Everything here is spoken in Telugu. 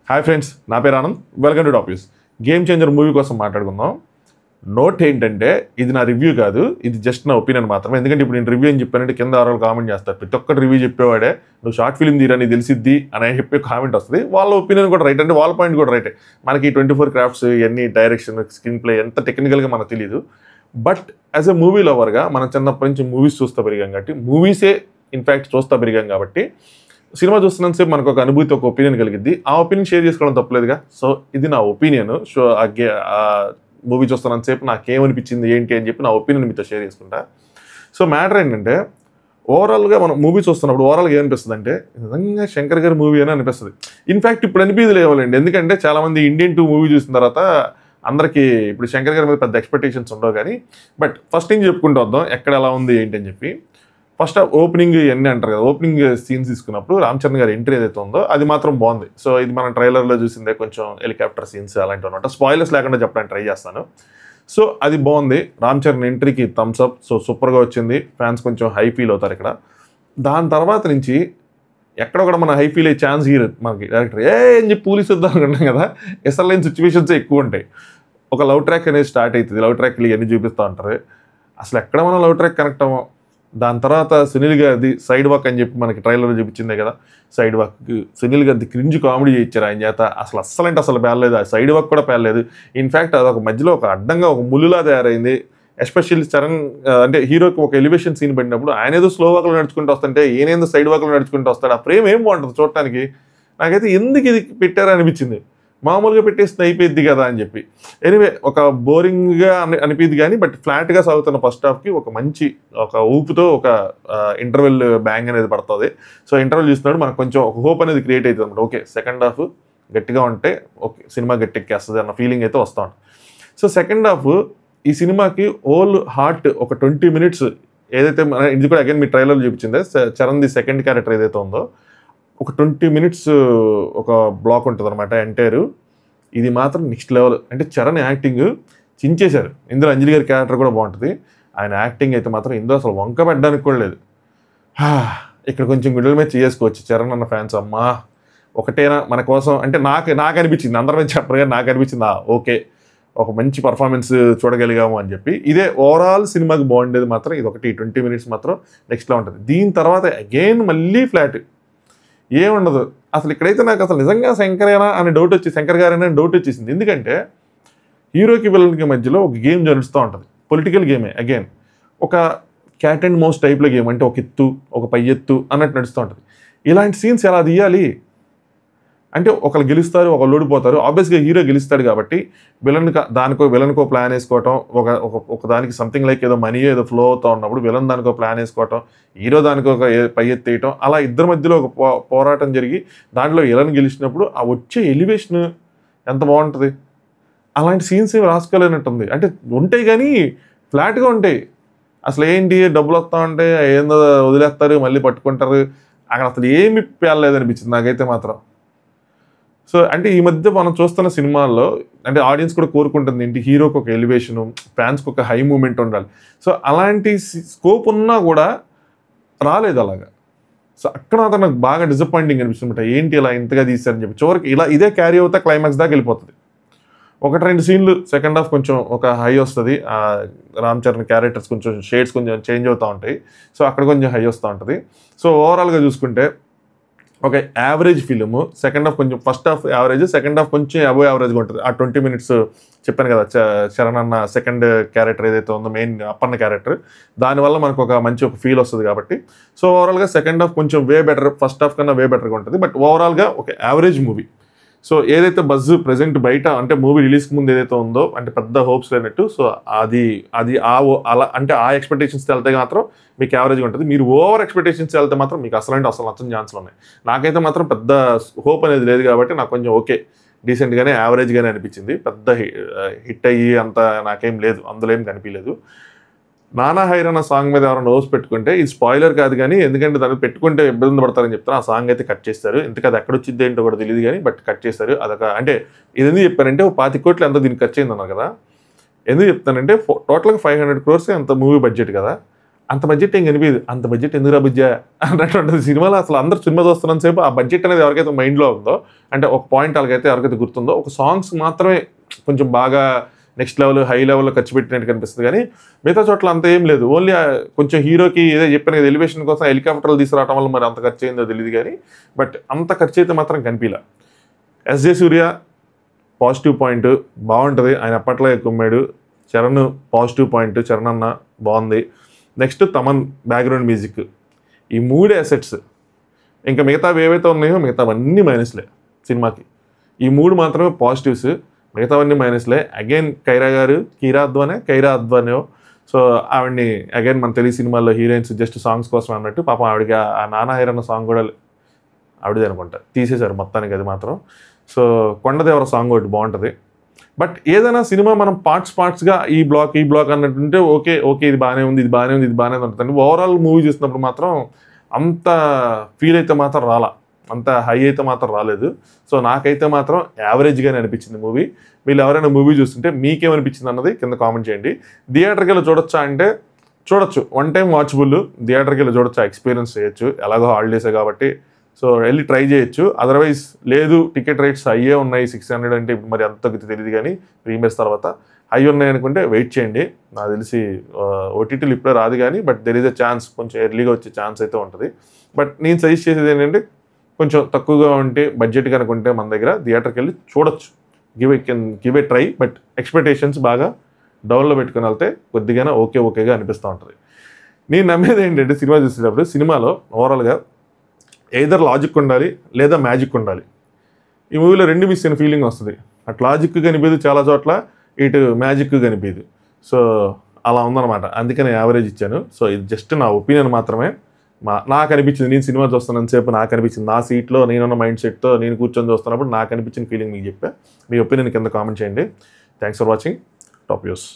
హాయ్ ఫ్రెండ్స్, నా పేరు Anand. Welcome to top news. Game changer movie కోసం మాట్లాడుకుందాం. నోట్ ఏంటంటే, ఇది నా రివ్యూ కాదు, ఇది జస్ట్ నా ఒపీనియన్ మాత్రమే. ఎందుకంటే ఇప్పుడు నేను రివ్యూ అని చెప్పానంటే కింద ఆరు కామెంట్ చేస్తారు. ప్రతి ఒక్కటి రివ్యూ చెప్పేవాడే నువ్వు షార్ట్ ఫిల్మ్ తీరా నీకు తెలిసిద్ది అని చెప్పే కామెంట్ వస్తుంది. వాళ్ళ ఒపీనియన్ కూడా రైట్, అంటే వాళ్ళ పాయింట్ కూడా రైటే. మనకి 24 క్రాఫ్ట్స్ ఇవన్నీ డైరెక్షన్, స్క్రీన్ ప్లే ఎంత టెక్నికల్గా మనకు తెలియదు. బట్ యాజ్ ఎ మూవీ లవర్గా మనం చిన్నప్పటి నుంచి మూవీస్ చూస్తూ పెరిగాం కాబట్టి, మూవీసే ఇన్ఫ్యాక్ట్ చూస్తూ పెరిగాం కాబట్టి సినిమా చూస్తున్నంతసేపు మనకు ఒక అనుభూతి, ఒక ఒపీనియన్ కలిగిద్ది. ఆ ఒపీనియన్ షేర్ చేసుకోవడం తప్పలేదుగా. సో ఇది నా ఒపీనియన్. సో ఆ మూవీ చూస్తున్నంతసేపు నాకేమనిపించింది ఏంటి అని చెప్పి నా ఒపీనియన్ మీతో షేర్ చేసుకుంటా. సో మ్యాటర్ ఏంటంటే, ఓవరాల్గా మనం మూవీ చూస్తున్నప్పుడు ఓవరాల్గా ఏమనిపిస్తుంది అంటే, నిజంగా శంకర్ గారి మూవీ అని అనిపిస్తుంది. ఇన్ఫ్యాక్ట్ ఇప్పుడు అనిపించదు లేవాలండి, ఎందుకంటే చాలామంది ఇండియన్ 2 మూవీ చూసిన తర్వాత అందరికీ ఇప్పుడు శంకర్ గారి మీద పెద్ద ఎక్స్పెక్టేషన్స్ ఉండవు. కానీ బట్ ఫస్ట్ నుంచి చెప్పుకుంటూ వద్దాం ఎక్కడ ఎలా ఉంది ఏంటి అని చెప్పి. ఫస్ట్ ఓపెనింగ్ ఇవన్నీ అంటారు కదా, ఓపెనింగ్ సీన్స్ తీసుకున్నప్పుడు రామ్ చరణ్ గారి ఎంట్రీ ఏదైతే ఉందో అది మాత్రం బాగుంది. సో ఇది మనం ట్రైలర్లో చూసిందే, కొంచెం హెలికాప్టర్ సీన్స్ అలాంటివి అనమాట. స్పాయిలర్స్ లేకుండా చెప్పడానికి ట్రై చేస్తాను. సో అది బాగుంది. రామ్ చరణ్ ఎంట్రీకి థమ్స్ అప్. సో సూపర్గా వచ్చింది. ఫ్యాన్స్ కొంచెం హై ఫీల్ అవుతారు ఇక్కడ. దాని తర్వాత నుంచి ఎక్కడ కూడా మన హై ఫీల్ అయ్యే ఛాన్స్ ఇయ్యరు మనకి డైరెక్టర్. అని చెప్పి పోలీసు వద్దాం అనుకుంటాం కదా, అసలు లేని సిచ్యువేషన్స్ ఎక్కువ ఉంటాయి. ఒక లవ్ ట్రాక్ అనేది స్టార్ట్ అవుతుంది, లవ్ ట్రాక్లు ఇవన్నీ చూపిస్తూ ఉంటారు. అసలు ఎక్కడ మనం లవ్ ట్రాక్ కనెక్ట్ అవ్వం. దాని తర్వాత సునీల్ గారిది సైడ్ వాక్ అని చెప్పి మనకి ట్రైలర్లో చూపించిందే కదా, సైడ్ వాక్ సునీల్ గారిది క్రింజ్ కామెడీ చేయించారు ఆయన చేత. అసలు పేర్లేదు, ఆ సైడ్ వాక్ కూడా పేర్లేదు. ఇన్ఫ్యాక్ట్ అదొక మధ్యలో ఒక అడ్డంగా ఒక ముళ్ళులా తయారైంది. ఎస్పెషల్లీ చరణ్ అంటే హీరోకి ఒక ఎలివేషన్ సీన్ పడినప్పుడు ఆయన ఏదో స్లో వాక్లో నడుచుకుంటూ వస్తుంటే ఈయనేదో సైడ్ వాక్లో నడుచుకుంటూ వస్తాడు. ఆ ఫ్రేమ్ ఏం బాగుంటుంది చూడటానికి. నాకైతే ఎందుకు ఇది పెట్టారనిపించింది. మామూలుగా పెట్టేస్తే అయిపోయింది కదా అని చెప్పి. ఎనీవే ఒక బోరింగ్గా అనిపించింది కానీ బట్ ఫ్లాట్గా సాగుతున్న ఫస్ట్ హాఫ్కి ఒక మంచి ఒక ఊపుతో ఒక ఇంటర్వెల్ బ్యాంగ్ అనేది పడుతుంది. సో ఇంటర్వెల్ చూస్తున్నాడు మనకు కొంచెం ఒక హోప్ అనేది క్రియేట్ అవుతుంది అనమాట. ఓకే సెకండ్ హాఫ్ గట్టిగా ఉంటే ఓకే సినిమా గట్టెక్కేస్తుంది అన్న ఫీలింగ్ అయితే వస్తూ ఉంటుంది. సో సెకండ్ హాఫ్ ఈ సినిమాకి హోల్ హార్ట్ ఒక 20 minutes ఏదైతే ఇది కూడా అగైన్ మీ ట్రైలర్ చూపించిందే, చరణ్ది సెకండ్ క్యారెక్టర్ ఏదైతే ఉందో ఒక 20 minutes ఒక బ్లాక్ ఉంటుంది అనమాట ఎంటైర్. ఇది మాత్రం నెక్స్ట్ లెవెల్. అంటే చరణ్ యాక్టింగ్ చించేశారు. ఇందులో అంజలి గారి క్యారెక్టర్ కూడా బాగుంటుంది. ఆయన యాక్టింగ్ అయితే మాత్రం ఇందులో అసలు వంక పెట్టడానికి కూడా లేదు. ఇక్కడ కొంచెం గుడ్డల మీద చేసుకోవచ్చు చరణ్ అన్న ఫ్యాన్స్. అమ్మా ఒకటేనా మన కోసం అంటే నాకు అనిపించింది, అందరి మీద చెప్పరు కానీ నాకు అనిపించింది ఓకే ఒక మంచి పర్ఫార్మెన్స్ చూడగలిగాము అని చెప్పి. ఇదే ఓవరాల్ సినిమాకి బాగుండేది మాత్రం ఇది ఒకటి 20 minutes మాత్రం నెక్స్ట్లో ఉంటుంది. దీని తర్వాత అగైన్ మళ్ళీ ఫ్లాట్ ఏముండదు. అసలు ఇక్కడైతే నాకు అసలు నిజంగా శంకర్ గారైనా డౌట్ వచ్చేసింది. ఎందుకంటే హీరోకి విలన్కి మధ్యలో ఒక గేమ్ జరుగుతూ ఉంటుంది, పొలిటికల్ గేమే. అగైన్ ఒక క్యాట్ అండ్ మౌస్ టైప్లో గేమ్, అంటే ఒక ఎత్తు ఒక పై ఎత్తు అన్నట్టు నడుస్తూ ఉంటుంది. ఇలాంటి సీన్స్ ఎలా తీయాలి అంటే ఒకళ్ళు గెలుస్తారు ఒకళ్ళు ఓడిపోతారు. ఆబ్వియస్గా హీరో గెలుస్తాడు కాబట్టి విలన్కో ప్లాన్ వేసుకోవటం, ఒక దానికి సంథింగ్ లైక్ ఏదో మనీ ఏదో ఫ్లో అవుతూ ఉన్నప్పుడు విలన్ దానికో ప్లాన్ వేసుకోవటం, హీరో దానికి ఒక పై ఎత్తి వేయటం, అలా ఇద్దరి మధ్యలో ఒక పోరాటం జరిగి దాంట్లో విలన్ గెలిచినప్పుడు ఆ వచ్చే ఎలివేషన్ ఎంత బాగుంటుంది. అలాంటి సీన్స్ ఏమి రాసుకోలేనట్టుంది. అంటే ఉంటాయి కానీ ఫ్లాట్గా ఉంటాయి. అసలు ఏంటి డబ్బులు వస్తూ ఉంటే ఏందో వదిలేస్తారు మళ్ళీ పట్టుకుంటారు. అక్కడ అసలు ఏమి పేర్లేదనిపించింది నాకైతే మాత్రం. సో అంటే ఈ మధ్య మనం చూస్తున్న సినిమాల్లో అంటే ఆడియన్స్ కూడా కోరుకుంటుంది ఏంటి, హీరోకి ఒక ఎలివేషను, ఫ్యాన్స్కి ఒక హై మూమెంట్ ఉండాలి. సో అలాంటి స్కోప్ ఉన్నా కూడా రాలేదు అలాగా. సో అక్కడ మాత్రం నాకు బాగా డిసప్పాయింటింగ్ అనిపిస్తుంది. ఏంటి ఇలా ఇంతగా తీశారని చెప్పి చివరికి ఇలా ఇదే క్యారీ అవుతా క్లైమాక్స్ దాకా వెళ్ళిపోతుంది. 1-2 సీన్లు సెకండ్ హాఫ్ కొంచెం ఒక హై వస్తుంది. రామ్ చరణ్ క్యారెక్టర్స్ కొంచెం షేడ్స్ కొంచెం చేంజ్ అవుతూ ఉంటాయి. సో అక్కడ కొంచెం హై వస్తూ ఉంటుంది. సో ఓవరాల్గా చూసుకుంటే ఒక యావరేజ్ ఫిలిము. సెకండ్ హాఫ్ కొంచెం first half average, second half కొంచెం అబోవ్ యావరేజ్గా ఉంటుంది. ఆ 20 minutes చెప్పాను కదా, చరణ్ అన్న సెకండ్ క్యారెక్టర్ ఏదైతే ఉందో మెయిన్ అప్పన్న క్యారెక్టర్, దానివల్ల మనకు ఒక మంచి ఒక ఫీల్ వస్తుంది కాబట్టి. సో ఓవరాల్గా సెకండ్ హాఫ్ కొంచెం వే బెటర్, ఫస్ట్ హాఫ్ కన్నా వే బెటర్గా ఉంటుంది. బట్ ఓవరాల్గా ఒక యావరేజ్ మూవీ. సో ఏదైతే బజ్ ప్రజెంట్ బయట అంటే మూవీ రిలీజ్కి ముందు ఏదైతే ఉందో అంటే పెద్ద హోప్స్ లేనట్టు, సో అది అలా అంటే ఆ ఎక్స్పెక్టేషన్స్తో వెళ్తే మాత్రం మీకు యావరేజ్గా ఉంటుంది. మీరు ఓవర్ ఎక్స్పెక్టేషన్స్ వెళ్తే మాత్రం మీకు అసలు నచ్చని ఛాన్స్లు ఉన్నాయి. నాకైతే మాత్రం పెద్ద హోప్ అనేది లేదు కాబట్టి నాకు కొంచెం ఓకే డీసెంట్గానే యావరేజ్గానే అనిపించింది. పెద్ద హిట్ అయ్యి అంత నాకేం లేదు, అందులో ఏం కనిపించలేదు. నానా హైరానా సాంగ్ మీద ఎవరైనా నోస్ పెట్టుకుంటే ఇది స్పాయిలర్ కాదు కానీ, ఎందుకంటే దాన్ని పెట్టుకుంటే ఇబ్బంది పడతారని చెప్తాను. ఆ సాంగ్ అయితే కట్ చేస్తారు. ఎందుకంటే అది ఎక్కడ వచ్చింది ఏంటో కూడా తెలియదు కానీ బట్ కట్ చేస్తారు. అదొక అంటే ఇది ఎందుకు చెప్పానంటే 25 కోట్లు ఎంత దీనికి ఖర్చు అయింది అన్నారు కదా. ఎందుకు చెప్తానంటే టోటల్గా 500 crores అంత మూవీ బడ్జెట్ కదా. అంత బడ్జెట్ ఏం కనిపించదు. అంత బడ్జెట్ ఎందుకు బుజ్జా అన్నటువంటి సినిమాలో అసలు అందరూ సినిమా చూస్తున్నంత సేపు ఆ బడ్జెట్ అనేది ఎవరికైతే మైండ్లో ఉందో, అంటే ఒక పాయింట్ వాళ్ళకైతే ఎవరికైతే గుర్తుందో, ఒక సాంగ్స్ మాత్రమే కొంచెం బాగా నెక్స్ట్ లెవెల్ హై లెవెల్లో ఖర్చు పెట్టినట్టు కనిపిస్తుంది. కానీ మిగతా చోట్ల అంత ఏం లేదు. ఓన్లీ కొంచెం హీరోకి ఏదో చెప్పాను కదా, ఎలివేషన్ కోసం హెలికాప్టర్లు తీసుకురావడం వల్ల మరి అంత ఖర్చు అయిందో తెలియదు. కానీ బట్ అంత ఖర్చు అయితే మాత్రం కనిపించలే. ఎస్జే సూర్య పాజిటివ్ పాయింట్ బాగుంటుంది, ఆయన అప్పట్లో కుమ్మాడు. చరణ్ పాజిటివ్ పాయింట్, చరణ్ అన్న బాగుంది. Next Thaman background music. ఈ 3 అసెట్స్. ఇంకా మిగతావి ఏవైతే ఉన్నాయో మిగతావన్నీ మైనస్లే సినిమాకి. ఈ 3 మాత్రమే పాజిటివ్స్, మిగతావన్నీ మైనస్లే. అగైన్ కైరా అద్వానో. సో ఆవిడ్ని అగైన్ మన తెలుగు సినిమాల్లో హీరోయిన్స్ జస్ట్ సాంగ్స్ కోసం అన్నట్టు పాపం ఆవిడకి ఆ నానా హైరన్న సాంగ్ కూడా ఆవిడదే అనుకుంటా, తీసేశారు మొత్తానికి అది మాత్రం. సో కొండదేవర సాంగ్ ఒకటి బాగుంటుంది. బట్ ఏదైనా సినిమా మనం పార్ట్స్గా ఈ బ్లాక్ అన్నట్టుంటే ఓకే ఇది బాగానే ఉంది ఉంటుంది. ఓవరాల్ మూవీ చూసినప్పుడు మాత్రం అంత ఫీల్ అయితే మాత్రం అంత హై అయితే మాత్రం రాలేదు. సో నాకైతే మాత్రం యావరేజ్గానే అనిపించింది మూవీ. మీరు ఎవరైనా మూవీ చూస్తుంటే మీకేమనిపించింది అన్నది కింద కామెంట్ చేయండి. థియేటర్కి వెళ్ళి చూడొచ్చా అంటే చూడొచ్చు, 1 టైం వాచబుల్. థియేటర్కి వెళ్ళి చూడొచ్చు, ఎక్స్పీరియన్స్ చేయొచ్చు. ఎలాగో హాలిడేసే కాబట్టి సో వెళ్ళి ట్రై చేయొచ్చు. అదర్వైజ్ లేదు, టికెట్ రేట్స్ హైయే ఉన్నాయి, 600 అంటే ఇప్పుడు మరి అంత తెలియదు. కానీ ప్రీమియర్స్ తర్వాత హై ఉన్నాయి అనుకుంటే వెయిట్ చేయండి. నాకు తెలిసి ఓటీటీలు ఇప్పుడే రాదు కానీ but there is a chance, కొంచెం ఎర్లీగా వచ్చే ఛాన్స్ అయితే ఉంటుంది. బట్ నేను సజెస్ట్ చేసేది ఏంటంటే కొంచెం తక్కువగా ఉంటే బడ్జెట్ కనుకుంటే మన దగ్గర థియేటర్కి వెళ్ళి చూడొచ్చు. Give a try. But expectations బాగా డౌన్లో పెట్టుకుని వెళ్తే కొద్దిగానే ఓకేగా అనిపిస్తూ ఉంటుంది. నేను నమ్మేది ఏంటంటే సినిమా చూసేటప్పుడు సినిమాలో ఓవరాల్గా ఎయిదర్ లాజిక్ ఉండాలి లేదా మ్యాజిక్ ఉండాలి. ఈ మూవీలో 2 మిస్ అయిన ఫీలింగ్ వస్తుంది. అటు లాజిక్ కనిపించదు చాలా చోట్ల, ఇటు మ్యాజిక్ కనిపించదు. సో అలా ఉందన్నమాట. అందుకని యావరేజ్ ఇచ్చాను. సో ఇది జస్ట్ నా ఒపీనియన్ మాత్రమే. నాకు అనిపించింది, నేను సినిమా చూస్తున్నంతసేపు నాకు అనిపించింది, నా సీట్లో నేనున్న మైండ్ సెట్తో నేను కూర్చొని చూస్తున్నప్పుడు నాకు అనిపించిన ఫీలింగ్ మీకు చెప్పా. మీ ఒపీనియన్ కింద కామెంట్ చేయండి. Thanks for watching top news.